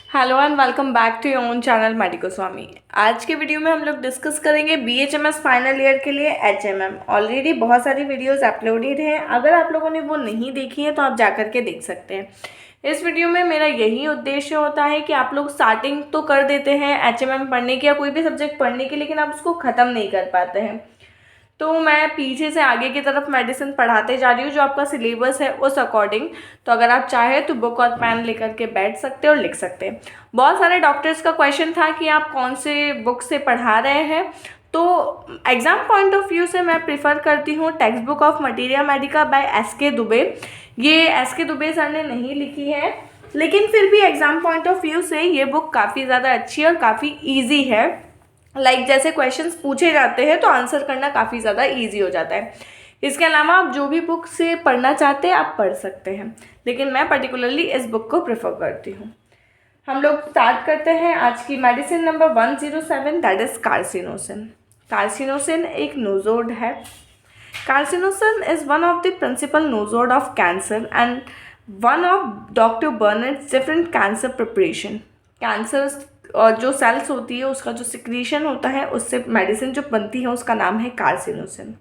Hello and welcome back to your own channel medico Swami. आज के video में हम लोग डिस्कस करेंगे BHMS फाइनल ईयर के लिए HMM। ऑलरेडी बहुत सारी वीडियोस अपलोडेड हैं, अगर आप लोगों ने वो नहीं देखी है तो आप जा कर के देख सकते हैं। इस वीडियो में मेरा यही उद्देश्य होता है कि आप लोग स्टार्टिंग तो कर देते हैं HMM पढ़ने की या कोई भी सब्जेक्ट पढ़ने की, लेकिन आप उसको ख़त्म नहीं कर पाते हैं। तो मैं पीछे से आगे की तरफ मेडिसिन पढ़ाते जा रही हूँ, जो आपका सिलेबस है उस अकॉर्डिंग। तो अगर आप चाहें तो बुक और पेन लेकर के बैठ सकते हैं और लिख सकते हैं। बहुत सारे डॉक्टर्स का क्वेश्चन था कि आप कौन से बुक से पढ़ा रहे हैं। तो एग्ज़ाम पॉइंट ऑफ व्यू से मैं प्रिफर करती हूँ textbook of materia medica by SK Dubey. ये SK दुबे सर ने नहीं लिखी है, लेकिन फिर भी एग्ज़ाम पॉइंट ऑफ व्यू से ये बुक काफ़ी ज़्यादा अच्छी और काफ़ी ईजी है। जैसे क्वेश्चंस पूछे जाते हैं तो आंसर करना काफ़ी ज़्यादा इजी हो जाता है। इसके अलावा आप जो भी बुक से पढ़ना चाहते हैं आप पढ़ सकते हैं, लेकिन मैं पर्टिकुलरली इस बुक को प्रेफर करती हूँ। हम लोग स्टार्ट करते हैं आज की medicine number 107, that is carcinosin. Carcinosin एक नोजोड है। Carcinosin is one of the principal nosode of cancer and one of doctor Burnett's different cancer preparation. Cancer और जो सेल्स होती है उसका जो सिक्रीशन होता है उससे मेडिसिन जो बनती है उसका नाम है कार्सिनोसिन।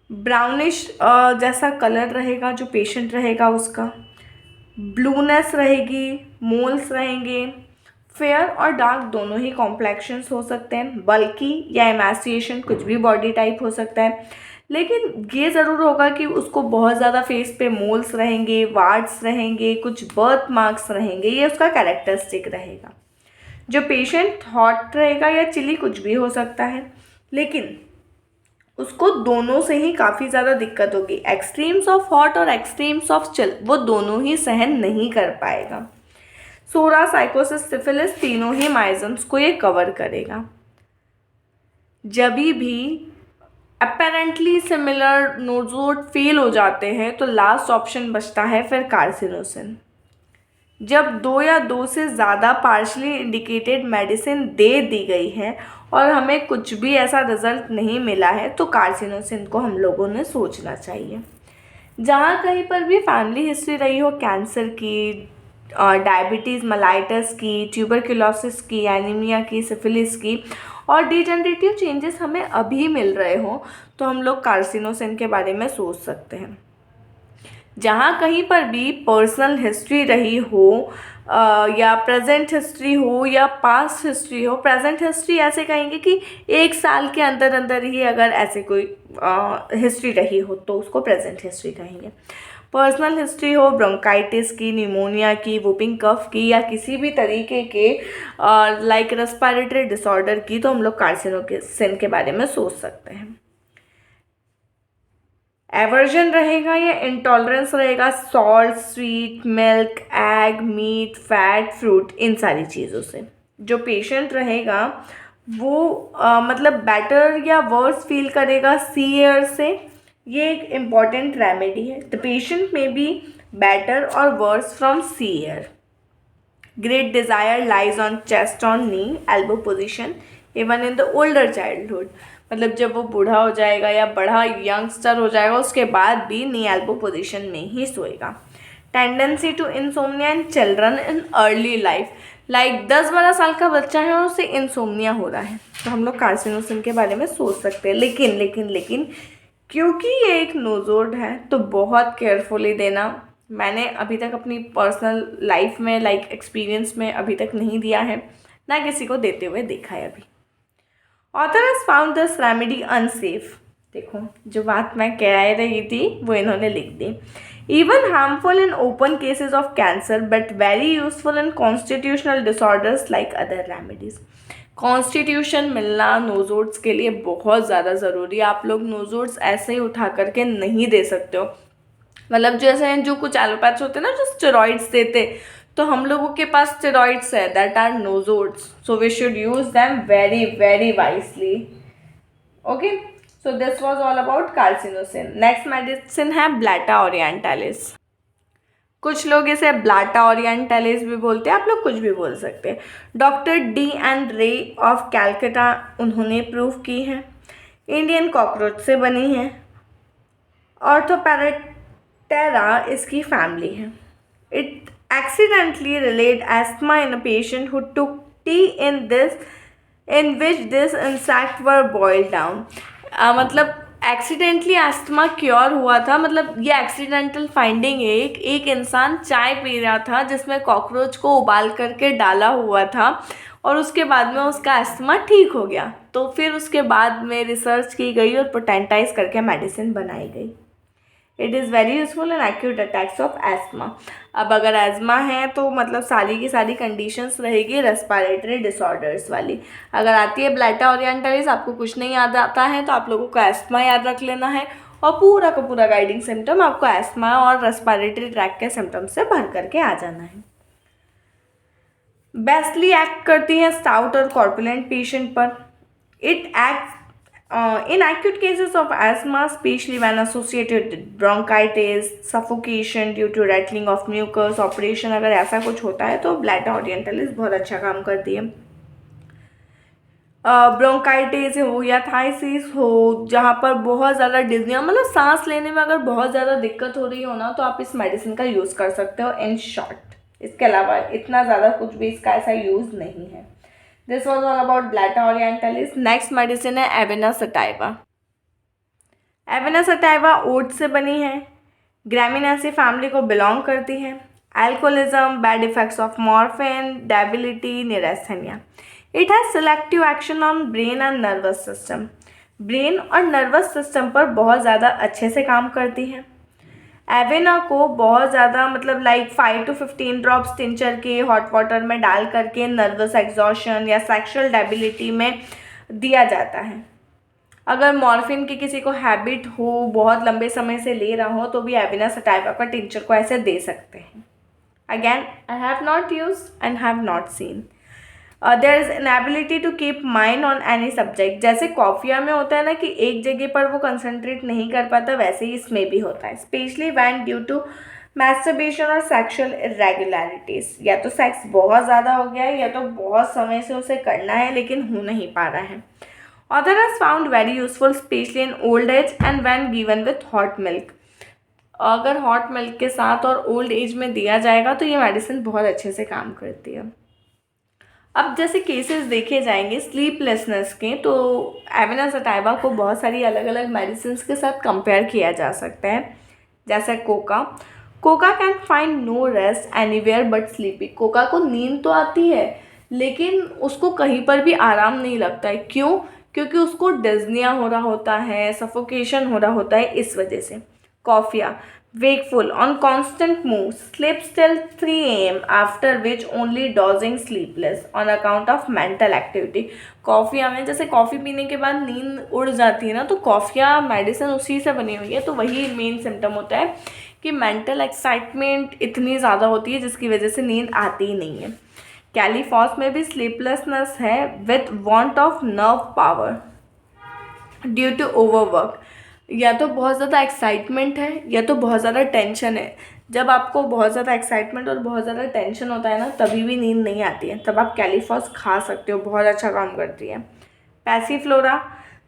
ब्राउनिश जैसा कलर रहेगा जो पेशेंट रहेगा उसका, ब्लूनेस रहेगी, मोल्स रहेंगे, फेयर और डार्क दोनों ही कॉम्प्लेक्शंस हो सकते हैं, बल्कि या एमासिएशन कुछ भी बॉडी टाइप हो सकता है। लेकिन ये ज़रूर होगा कि उसको बहुत ज़्यादा फेस पे मोल्स रहेंगे, वार्ड्स रहेंगे, कुछ बर्थ मार्क्स रहेंगे, ये उसका कैरेक्टरिस्टिक रहेगा। जो पेशेंट हॉट रहेगा या चिली कुछ भी हो सकता है, लेकिन उसको दोनों से ही काफ़ी ज़्यादा दिक्कत होगी। एक्सट्रीम्स ऑफ हॉट और एक्सट्रीम्स ऑफ चिल वो दोनों ही सहन नहीं कर पाएगा। सोरा, साइकोसिस, सिफिलिस तीनों ही माइजम्स को ये कवर करेगा। जब भी अपेरेंटली सिमिलर नोजोड फेल हो जाते हैं तो लास्ट ऑप्शन बचता है फिर कार्सिनोसिन। जब दो या दो से ज़्यादा पार्शली इंडिकेटेड मेडिसिन दे दी गई है और हमें कुछ भी ऐसा रिजल्ट नहीं मिला है तो कार्सिनोसिन को हम लोगों ने सोचना चाहिए। जहाँ कहीं पर भी फैमिली हिस्ट्री रही हो कैंसर की, डायबिटीज़ मेलाइटस की, ट्यूबरक्लोसिस की, एनीमिया की, सिफिलिस की और डिजेनरेटिव चेंजेस हमें अभी मिल रहे हों तो हम लोग कार्सिनोसिन के बारे में सोच सकते हैं। जहाँ कहीं पर भी पर्सनल हिस्ट्री रही हो या प्रेजेंट हिस्ट्री हो या पास्ट हिस्ट्री हो, प्रेजेंट हिस्ट्री ऐसे कहेंगे कि 1 साल के अंदर अंदर ही अगर ऐसे कोई हिस्ट्री रही हो तो उसको प्रेजेंट हिस्ट्री कहेंगे। पर्सनल हिस्ट्री हो ब्रोंकाइटिस की, निमोनिया की, वुपिंग कफ की या किसी भी तरीके के रेस्पिरेटरी डिसऑर्डर की तो हम लोग कार्सिनोसिन के बारे में सोच सकते हैं। एवर्जन रहेगा या इंटॉलरेंस रहेगा salt, sweet, milk, egg, meat, fat, fruit, इन सारी चीज़ों से। जो पेशेंट रहेगा वो मतलब बेटर या वर्स फील करेगा सी एयर से। ये एक इम्पॉर्टेंट रेमेडी है। The patient may be better और worse from sea air. Great desire lies on chest, on knee, elbow position even in the older childhood. मतलब जब वो बूढ़ा हो जाएगा या बड़ा यंगस्टर हो जाएगा उसके बाद भी नी एल्बो पोजीशन में ही सोएगा। Tendency to insomnia in children in early life. 10-12 साल का बच्चा है और उसे इंसोम्निया हो रहा है तो हम लोग कार्सिनोसिन के बारे में सोच सकते हैं। लेकिन क्योंकि ये एक नोजोड है तो बहुत केयरफुली देना। मैंने अभी तक अपनी पर्सनल लाइफ में एक्सपीरियंस में अभी तक नहीं दिया है, ना किसी को देते हुए देखा है अभी। Author has found this remedy unsafe. देखो जो बात मैं कह रही थी वो इन्होंने लिख दी। Even harmful in open cases of cancer but very useful in constitutional disorders like other remedies. Constitution मिलना नोजोड्स के लिए बहुत ज़्यादा ज़रूरी है। आप लोग नोजोड्स ऐसे ही उठा करके नहीं दे सकते हो। मतलब जैसे जो कुछ एलोपैथ्स होते हैं ना जो स्टेरॉइड्स देते, तो हम लोगों के पास स्टेरॉइड्स है that are nosodes, so we should use them very very wisely. Okay, so this was all about carcinosin. Next medicine है ब्लैटा ओरिएंटालिस। कुछ लोग इसे ब्लाटा ओरिएंटालिस भी बोलते हैं, आप लोग कुछ भी बोल सकते हैं। Doctor D. Ray of Calcutta उन्होंने प्रूव की है। इंडियन कॉकरोच से बनी है। ऑर्थोपैरेटेरा इसकी फैमिली है। It accidentally relayed asthma in a patient who took tea in which this insect were boiled down. मतलब एक्सीडेंटली अस्थमा क्योर हुआ था, मतलब ये एक्सीडेंटल फाइंडिंग है। एक इंसान चाय पी रहा था जिसमें कॉकरोच को उबाल करके डाला हुआ था और उसके बाद में उसका अस्थमा ठीक हो गया। तो फिर उसके बाद में रिसर्च की गई और पोटेंटाइज करके मेडिसिन बनाई गई। It is very useful in acute attacks of asthma. अब अगर एज़मा है तो मतलब सारी की सारी कंडीशंस रहेगी रेस्पिरेटरी डिसऑर्डर्स वाली। अगर आती है ब्लैटा ओरिएंटलिस, आपको कुछ नहीं याद आता है तो आप लोगों को एस्थमा याद रख लेना है और पूरा का पूरा गाइडिंग सिम्टम आपको एस्थमा और रेस्पिरेटरी ट्रैक के सिम्टम से भर करके आ जाना है। बेस्टली एक्ट करती है स्टाउट और कॉर्पुलेंट पेशेंट पर। It act in acute cases of asthma, especially when associated with bronchitis, suffocation due to rattling of mucus, operation अगर ऐसा कुछ होता है तो ब्लैटा ओरिएंटलिस बहुत अच्छा काम करती है। ब्रोंकाइटिस हो या थाइसिस हो, जहाँ पर बहुत ज़्यादा डिजनिया, मतलब सांस लेने में अगर बहुत ज़्यादा दिक्कत हो रही हो ना, तो आप इस मेडिसिन का यूज़ कर सकते हो इन शॉर्ट। इसके अलावा इतना ज़्यादा कुछ भी इसका ऐसा यूज़ नहीं है। This was all about blatta orientalis. Next medicine है एविना सटाइवा। एविना सटाइवा ओट से बनी है, ग्रामिनेसी फैमिली को बिलोंग करती है। Alcoholism, bad effects of morphine, debility, neurasthenia. It has selective action on brain and nervous system. Brain और नर्वस सिस्टम पर बहुत ज़्यादा अच्छे से काम करती है। एवेना को बहुत ज़्यादा मतलब लाइक 5 to 15 ड्रॉप्स टिंचर के हॉट वाटर में डाल करके नर्वस एग्जॉशन या सेक्सुअल डेबिलिटी में दिया जाता है। अगर मॉर्फिन की किसी को हैबिट हो, बहुत लंबे समय से ले रहा हो, तो भी एविना सटाइवा का टिंचर को ऐसे दे सकते हैं। Again I have not use and have not seen. There is inability to keep mind on any subject. जैसे कॉफिया में होता है ना कि एक जगह पर वो कंसंट्रेट नहीं कर पाता, वैसे ही इसमें भी होता है। Specially when due to masturbation और सेक्शुअल इरेगुलरिटीज। या तो सेक्स बहुत ज़्यादा हो गया है या तो बहुत समय से उसे करना है लेकिन हो नहीं पा रहा है। Author has found very useful especially in old age and when given with hot milk. अगर हॉट मिल्क के साथ और ओल्ड एज में दिया जाएगा तो ये मेडिसिन बहुत अच्छे से काम करती है। अब जैसे केसेस देखे जाएंगे स्लीपलेसनेस के, तो एविना सटाइवा को बहुत सारी अलग अलग मेडिसिन के साथ कंपेयर किया जा सकता है। जैसे coca can find no rest anywhere but sleepy. Coca को नींद तो आती है लेकिन उसको कहीं पर भी आराम नहीं लगता है। क्यों? क्योंकि उसको डिज़निया हो रहा होता है, सफोकेशन हो रहा होता है, इस वजह से। Coffea wakeful on constant move, sleeps till 3 a.m. after which only dozing sleepless on account of mental activity. Coffea में जैसे कॉफ़ी पीने के बाद नींद उड़ जाती है ना, तो कॉफिया मेडिसिन उसी से बनी हुई है। तो वही मेन सिम्टम होता है कि मेंटल एक्साइटमेंट इतनी ज़्यादा होती है जिसकी वजह से नींद आती ही नहीं है। कैलीफॉस में भी स्लीपलेसनेस है with want of nerve power due to overwork. या तो बहुत ज़्यादा एक्साइटमेंट है या तो बहुत ज़्यादा टेंशन है। जब आपको बहुत ज़्यादा एक्साइटमेंट और बहुत ज़्यादा टेंशन होता है ना, तभी भी नींद नहीं आती है, तब आप कैलीफॉस खा सकते हो, बहुत अच्छा काम करती है। पैसीफ्लोरा,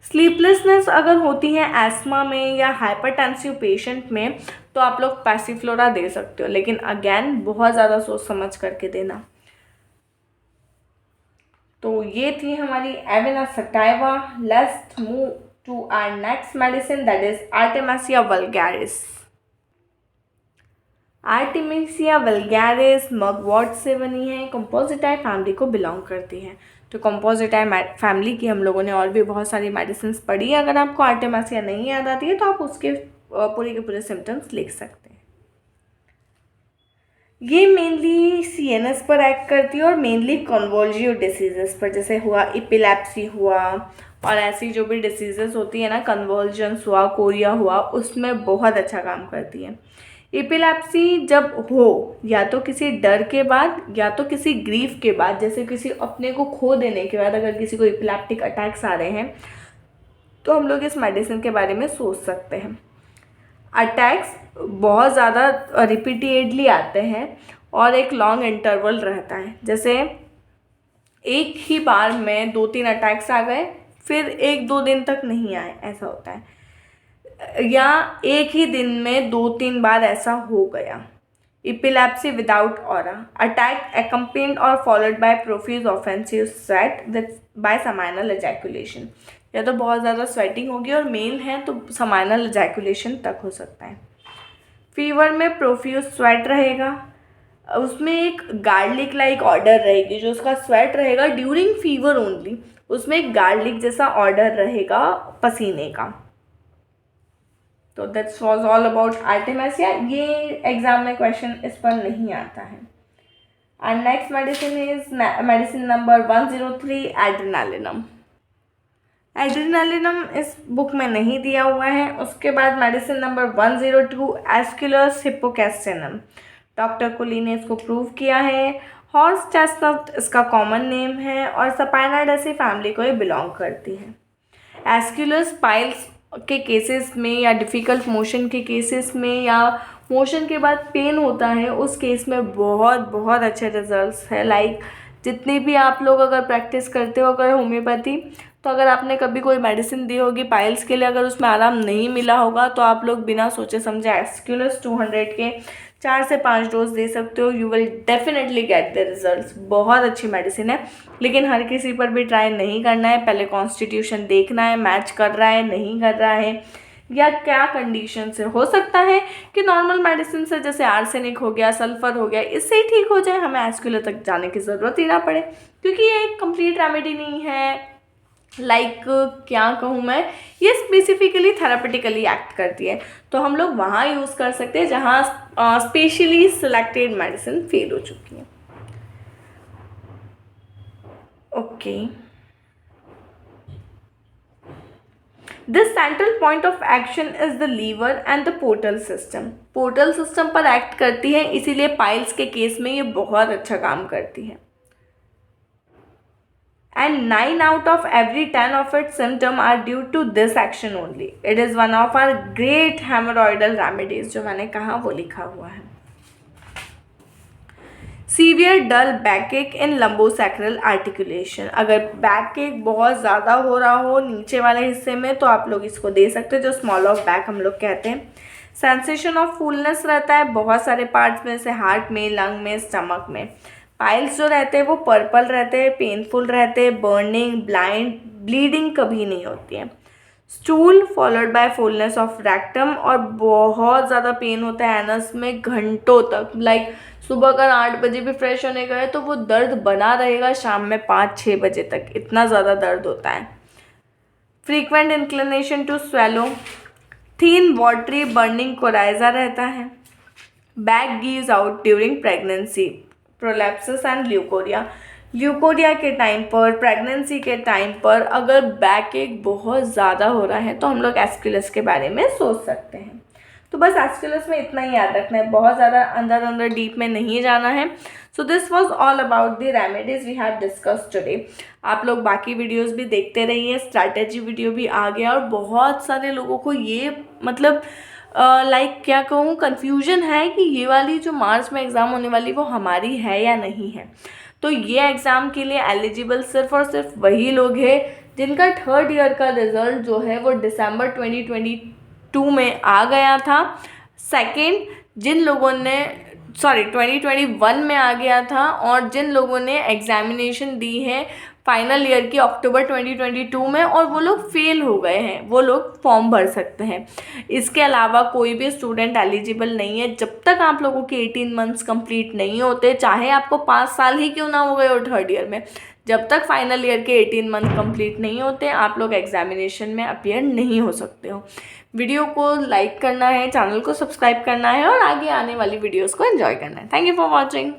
स्लीपलेसनेस अगर होती है एस्मा में या हाइपरटेंसिव पेशेंट में तो आप लोग पैसीफ्लोरा दे सकते हो, लेकिन अगेन बहुत ज़्यादा सोच समझ करके देना। तो ये थी हमारी एविना sativa. Let's move to our next medicine, that is Artemisia vulgaris. Artemisia vulgaris मगवॉट से बनी है, कंपोजिटाई फैमिली को बिलोंग करती है। तो कंपोजिटाई फैमिली की हम लोगों ने और भी बहुत सारी मेडिसिन पढ़ी है। अगर आपको आर्टेमेसिया नहीं याद आती है तो आप उसके पूरे के पूरे सिम्टम्स लिख सकते हैं। ये मेनली सीएनएस पर एक्ट करती है और मेनली कन्वल्जिव डिसीजेस पर, जैसे हुआ इपिलेप्सी हुआ और ऐसी जो भी डिसीजेस होती है ना, कन्वर्जन्स हुआ, कोरिया हुआ, उसमें बहुत अच्छा काम करती है। इपिलेप्सी जब हो या तो किसी डर के बाद या तो किसी ग्रीफ के बाद, जैसे किसी अपने को खो देने के बाद अगर किसी को इपिलेप्टिक अटैक्स आ रहे हैं तो हम लोग इस मेडिसिन के बारे में सोच सकते हैं। अटैक्स बहुत ज़्यादा रिपीटेडली आते हैं और एक लॉन्ग इंटरवल रहता है। जैसे एक ही बार में 2-3 अटैक्स आ गए फिर 1-2 दिन तक नहीं आए, ऐसा होता है। या एक ही दिन में 2-3 बार ऐसा हो गया, epilepsy without aura, attack accompanied or followed by profuse offensive sweat with by seminal ejaculation। या तो बहुत ज़्यादा स्वेटिंग होगी और मेल है तो seminal ejaculation तक हो सकता है। फीवर में प्रोफ्यूज स्वेट रहेगा, उसमें एक गार्लिक लाइक ऑर्डर रहेगी, जो उसका स्वेट रहेगा ड्यूरिंग फीवर ओनली, उसमें एक गार्लिक जैसा ऑर्डर रहेगा पसीने का। तो that's was all about Artemisia. ये एग्जाम में क्वेश्चन इस पर नहीं आता है। And next medicine is medicine number 103 एड्रेनालिनम। एड्रेनालिनम इस बुक में नहीं दिया हुआ है। उसके बाद मेडिसिन नंबर 102 एस्कुलस हिप्पोकैस्टिनम। डॉक्टर कुली ने इसको प्रूव किया है। हॉर्स चेस्टनट इसका कॉमन नेम है और सपाइनाडेसी फैमिली को ये बिलोंग करती है। एस्कुलस पाइल्स के केसेस में या डिफ़िकल्ट मोशन के केसेस में या मोशन के बाद पेन होता है, उस केस में बहुत बहुत अच्छे रिजल्ट्स है। लाइक जितनी भी आप लोग अगर प्रैक्टिस करते हो अगर होम्योपैथी, तो अगर आपने कभी कोई मेडिसिन दी होगी पाइल्स के लिए, अगर उसमें आराम नहीं मिला होगा तो आप लोग बिना सोचे समझे एस्कुलस 200 के 4 से 5 डोज दे सकते हो। You will definitely get the results. बहुत अच्छी मेडिसिन है, लेकिन हर किसी पर भी ट्राई नहीं करना है। पहले कॉन्स्टिट्यूशन देखना है, मैच कर रहा है नहीं कर रहा है, या क्या कंडीशन से। हो सकता है कि नॉर्मल मेडिसिन से जैसे आर्सेनिक हो गया, सल्फर हो गया, इससे ही ठीक हो जाए, हमें एस्कुलर तक जाने की ज़रूरत ही ना पड़े, क्योंकि ये एक कंप्लीट रेमेडी नहीं है। क्या कहूँ मैं, ये स्पेसिफिकली थेरापेटिकली एक्ट करती है, तो हम लोग वहाँ यूज़ कर सकते हैं जहाँ स्पेशली सिलेक्टेड मेडिसिन फेल हो चुकी है। Okay, this central point of action is the liver and the portal system. Portal system पर एक्ट करती है, इसीलिए पाइल्स के केस में ये बहुत अच्छा काम करती है। And 9 out of every 10 of its symptoms are due to this action only. It is one of our great hemorrhoidal remedies, जो मैंने कहा वो लिखा हुआ है। सीवियर डल बैकएक इन लंबोसैक्रल आर्टिकुलेशन। अगर बैकएक बहुत ज़्यादा हो रहा हो नीचे वाले हिस्से में तो आप लोग इसको दे सकते हो, जो स्मॉल ऑफ बैक हम लोग कहते हैं। सेंसेशन ऑफ फुलनेस रहता है बहुत सारे पार्ट्स में, जैसे हार्ट में, लंग में, स्टमक में। पाइल्स जो रहते हैं वो पर्पल रहते हैं, पेनफुल रहते हैं, बर्निंग, ब्लीडिंग कभी नहीं होती है। Stool followed by fullness of rectum, और बहुत ज़्यादा पेन होता है एनस में घंटों तक। लाइक सुबह अगर 8 बजे भी फ्रेश होने गए तो वो दर्द बना रहेगा शाम में 5-6 बजे तक, इतना ज़्यादा दर्द होता है। Frequent inclination to swallow, thin watery burning coryza रहता है। Back gives out during pregnancy, prolapsus and leucorrhoea के टाइम पर, प्रेगनेंसी के टाइम पर अगर बैक एक बहुत ज़्यादा हो रहा है तो हम लोग एस्कुलस के बारे में सोच सकते हैं। तो बस एस्कुलस में इतना ही याद रखना है, बहुत ज़्यादा अंदर डीप में नहीं जाना है। So this was all about the remedies we have discussed today. आप लोग बाकी वीडियोस भी देखते रहिए, स्ट्रैटेजी वीडियो भी आ गया, और बहुत सारे लोगों को ये मतलब क्या कहूँ कन्फ्यूजन है कि ये वाली जो मार्च में एग्ज़ाम होने वाली वो हमारी है या नहीं है। तो ये एग्ज़ाम के लिए एलिजिबल सिर्फ और सिर्फ वही लोग हैं जिनका 3rd ईयर का रिज़ल्ट जो है वो दिसंबर 2022 में आ गया था। सेकेंड, जिन लोगों ने 2021 में आ गया था, और जिन लोगों ने एग्ज़ामिनेशन दी है फाइनल ईयर की अक्टूबर 2022 में और वो लोग फेल हो गए हैं, वो लोग फॉर्म भर सकते हैं। इसके अलावा कोई भी स्टूडेंट एलिजिबल नहीं है जब तक आप लोगों के 18 मंथ्स कंप्लीट नहीं होते, चाहे आपको 5 साल ही क्यों ना हो गए हो 3rd ईयर में। जब तक फाइनल ईयर के 18 मंथ कंप्लीट नहीं होते आप लोग एग्जामिनेशन में अपीयर नहीं हो सकते हो। वीडियो को लाइक करना है, चैनल को सब्सक्राइब करना है और आगे आने वाली वीडियोज़ को एंजॉय करना है। Thank you for watching.